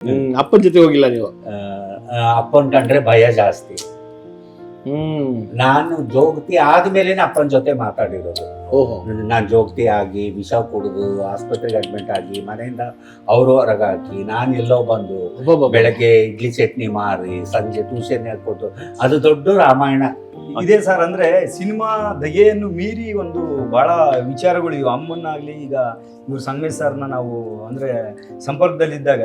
ಅಪ್ಪನ ಜೊತೆ ಹೋಗಿಲ್ಲ ನೀವು? ಅಪ್ಪನ್ ಕಂಡ್ರೆ ಭಯ ಜಾಸ್ತಿ. ನಾನು ಜೋಗತಿ ಆದ್ಮೇಲೆ ಅಪ್ಪನ ಜೊತೆ ಮಾತಾಡಿರೋದು. ನಾನು ಜೋಗತಿ ಆಗಿ ವಿಷ ಕುಡಿದು ಆಸ್ಪತ್ರೆಗೆ ಅಡ್ಮಿಟ್ ಆಗಿ ಮನೆಯಿಂದ ಅವರು ಹೊರಗಾಕಿ ನಾನು ಎಲ್ಲೋ ಬಂದು ಬೆಳಗ್ಗೆ ಇಡ್ಲಿ ಚಟ್ನಿ ಮಾರಿ ಸಂಜೆ ಟ್ಯೂಷನ್ ಹೇಳ್ಕೊಟ್ಟು ಅದು ದೊಡ್ಡ ರಾಮಾಯಣ ಇದೆ ಸರ್. ಅಂದ್ರೆ ಸಿನಿಮಾ ದಯೆಯನ್ನು ಮೀರಿ ಒಂದು ಬಹಳ ವಿಚಾರಗಳು ಇವು. ಅಮ್ಮನಾಗ್ಲಿ, ಈಗ ಇವ್ರು ಸಂಗಮೇಶ್ ಸರ್ನ ನಾವು ಅಂದ್ರೆ ಸಂಪರ್ಕದಲ್ಲಿದ್ದಾಗ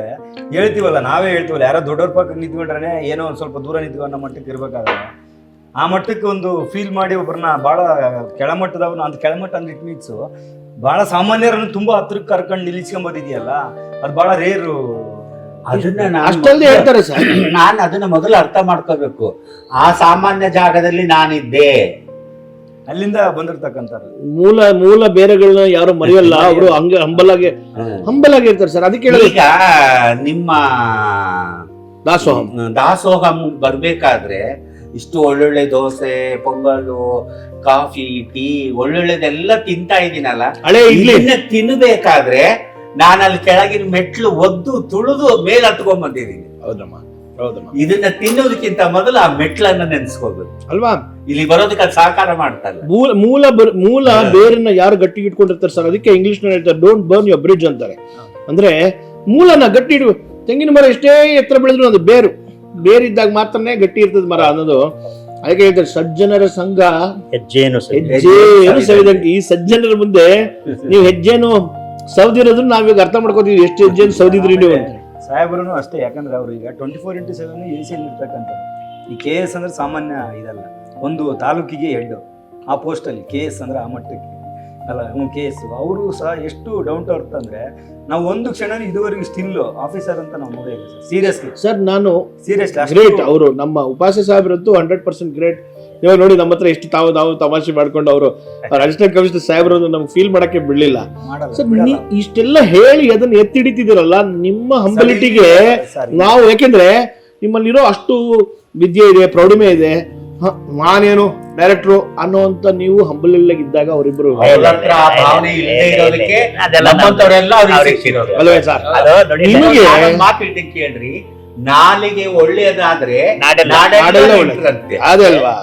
ಹೇಳ್ತೀವಲ್ಲ, ನಾವೇ ಹೇಳ್ತೀವಲ್ಲ, ಯಾರೋ ದೊಡ್ಡವ್ರ ಪಕ್ಕ ನಿಂತ್ಕೊಂಡ್ರೆ ಏನೋ ಒಂದು ಸ್ವಲ್ಪ ದೂರ ನಿಂತ್ಕೊಂಡು ನಮ್ಮ ಮಟ್ಟಕ್ಕೆ ಇರ್ಬೇಕಾದ್ರೆ ಆ ಮಟ್ಟಕ್ಕೆ ಒಂದು ಫೀಲ್ ಮಾಡಿ ಒಬ್ಬರನ್ನ ಬಹಳ ಕೆಳಮಟ್ಟದವ್ರನ್ನ, ಅಂತ ಕೆಳಮಟ್ಟ ಅಂದ್ರೆ ಇಟ್ ಮೀನ್ಸ್ ಬಹಳ ಸಾಮಾನ್ಯರನ್ನು ತುಂಬಾ ಹತ್ರಕ್ಕೆ ಕರ್ಕೊಂಡು ನಿಲ್ಲಿಸ್ಕೊಂಬೋದಿದೆಯಲ್ಲ, ಅದು ಬಹಳ ರೇರು. ಅದನ್ನ ಅಷ್ಟೊಂದು ಹೇಳ್ತಾರೆ ಸರ್. ನಾನು ಅದನ್ನ ಮೊದಲು ಅರ್ಥ ಮಾಡ್ಕೋಬೇಕು. ಆ ಸಾಮಾನ್ಯ ಜಾಗದಲ್ಲಿ ನಾನಿದ್ದೆ, ಅಲ್ಲಿಂದ ಬಂದಿರ್ತಕ್ಕಂಥ ಮೂಲ ಬೇರೆಗಳನ್ನ ಯಾರು ಮರೆಯಲ್ಲ. ಅವರು ಹಂಗ ಹಂಬಲಾಗಿ ಇರ್ತಾರೆ ಸರ್. ಅದಕ್ಕೆ ಈಗ ನಿಮ್ಮ ದಾಸೋಹಂ ಬರ್ಬೇಕಾದ್ರೆ ಇಷ್ಟು ಒಳ್ಳೊಳ್ಳೆ ದೋಸೆ, ಪೊಂಗಲು, ಕಾಫಿ, ಟೀ ಒಳ್ಳೊಳ್ಳೆದೆಲ್ಲ ತಿಂತಾ ಇದೀನಲ್ಲ, ಇದನ್ನ ತಿನ್ಬೇಕಾದ್ರೆ ನಾನು ಅಲ್ಲಿ ಕೆಳಗಿನ ಮೆಟ್ಲು ಒದ್ದು ತುಳಿದು ಮೇಲೆ ಹತ್ಕೊಂಡ್ ಬಂದಿದ್ದೀನಿ. ಇದನ್ನ ತಿನ್ನೋದಕ್ಕಿಂತ ಮೊದಲು ಆ ಮೆಟ್ಲನ್ನ ನೆನ್ಸ್ಕೋಬೇಕು ಅಲ್ವಾ? ಇಲ್ಲಿ ಬರೋದಕ್ಕೆ ಅದು ಸಹಕಾರ ಮಾಡ್ತಲ್ಲ. ಮೂಲ ಬೇರನ್ನ ಯಾರು ಗಟ್ಟಿ ಇಟ್ಕೊಂಡಿರ್ತಾರೆ ಸರ್, ಅದಕ್ಕೆ ಇಂಗ್ಲಿಷ್ ನಲ್ಲಿ ಹೇಳ್ತಾರೆ ಡೋಂಟ್ ಬರ್ನ್ ಯುವರ್ ಬ್ರಿಡ್ಜ್ ಅಂತಾರೆ. ಅಂದ್ರೆ ಮೂಲನ ಗಟ್ಟಿ ಇಡುವ. ತೆಂಗಿನ ಮರ ಎಷ್ಟೇ ಎತ್ತರ ಬೆಳೆದ್ರು ಅದು ಬೇರಿದ್ದಾಗ ಮಾತ್ರನೇ ಗಟ್ಟಿ ಇರ್ತದ ಮರ ಅನ್ನೋದು. ಅದಕ್ಕೆ ಹೇಳ್ತಾರೆ ಸಜ್ಜನರ ಸಂಘ ಹೆಜ್ಜೇನು ಸವಿದಂಗೆ. ಈ ಸಜ್ಜನರ ಮುಂದೆ ನೀವು ಹೆಜ್ಜೆನು ಸೌದಿರೋದು ನಾವೀಗ ಅರ್ಥ ಮಾಡ್ಕೋತೀವಿ, ಎಷ್ಟು ಹೆಜ್ಜೆನು ಸೌದಿದ್ರಿ ನೀವು ಅಂತ. ಸಾಹೇಬರು ಅಷ್ಟೇ. ಯಾಕಂದ್ರೆ ಅವರು ಈಗ 24x7 AC ಇರ್ತಕ್ಕಂಥ ಈ KS ಅಂದ್ರೆ ಸಾಮಾನ್ಯ ಇದಲ್ಲ. ಒಂದು ತಾಲೂಕಿಗೆ ಹೆಡ್ ಆ ಪೋಸ್ಟ್ ಅಲ್ಲಿ KS ಅಂದ್ರೆ ಆ ಮಟ್ಟಕ್ಕೆ ಅಲ್ಲ, KS ಅವರು ಸಹ ಎಷ್ಟು ಡೌನ್ ಟು ಅರ್ತ್ ಅಂದ್ರೆ ನಾವು ಒಂದು ಕ್ಷಣ ಇದುವರೆಗೂ ಸ್ಟಿಲ್ ಆಫೀಸರ್ ಅಂತ ನಾವು ನೋಡಿಲ್ಲ ಸರ್. ಸೀರಿಯಸ್ಲಿ ಸರ್, ನಾನು ಸೀರಿಯಸ್ಲಿ ಗ್ರೇಟ್. ಅವರು ನಮ್ಮ ಉಪಾಸ್ಯ ಸಾಹೇಬ್ರಂತೂ 100% ಗ್ರೇಟ್. ಇವಾಗ ನೋಡಿ ನಮ್ಮ ಹತ್ರ ಎಷ್ಟು ನಾವು ತಮಾಷೆ ಮಾಡ್ಕೊಂಡು ಅವರು ಅಸಿಸ್ಟೆಂಟ್ ಕಮಿಷನರ್ ಸಾಹೇಬ್ರನ್ನು ನಮ್ಗೆ ಫೀಲ್ ಮಾಡಕ್ಕೆ ಬಿಡ್ಲಿಲ್ಲ ಸರ್. ಇಷ್ಟೆಲ್ಲ ಹೇಳಿ ಅದನ್ನ ಎತ್ತಿಡಿತಿದಿರಲ್ಲ, ನಿಮ್ಮ ಹಂಬಲಿಟಿಗೆ ನಾವು, ಯಾಕೆಂದ್ರೆ ನಿಮ್ಮಲ್ಲಿರೋ ಅಷ್ಟು ವಿದ್ಯೆ ಇದೆ, ಪ್ರೌಢಿಮೆ ಇದೆ, ನಾನೇನು ಡೈರೆಕ್ಟ್ರು ಅನ್ನೋಂತ ನೀವು ಹಂಬಲಿಲ್ಲಾಗಿದ್ದಾಗ ಅವರಿಬ್ರು ಅಲ್ವೇ ಸರ್? ನಿಮಗೆ ಮಾತು ಕೇಳ್ರಿ, ನಾಲಿಗೆ ಒಳ್ಳೆಯದಾದ್ರೆ ಅದೇ ಅಲ್ವಾ?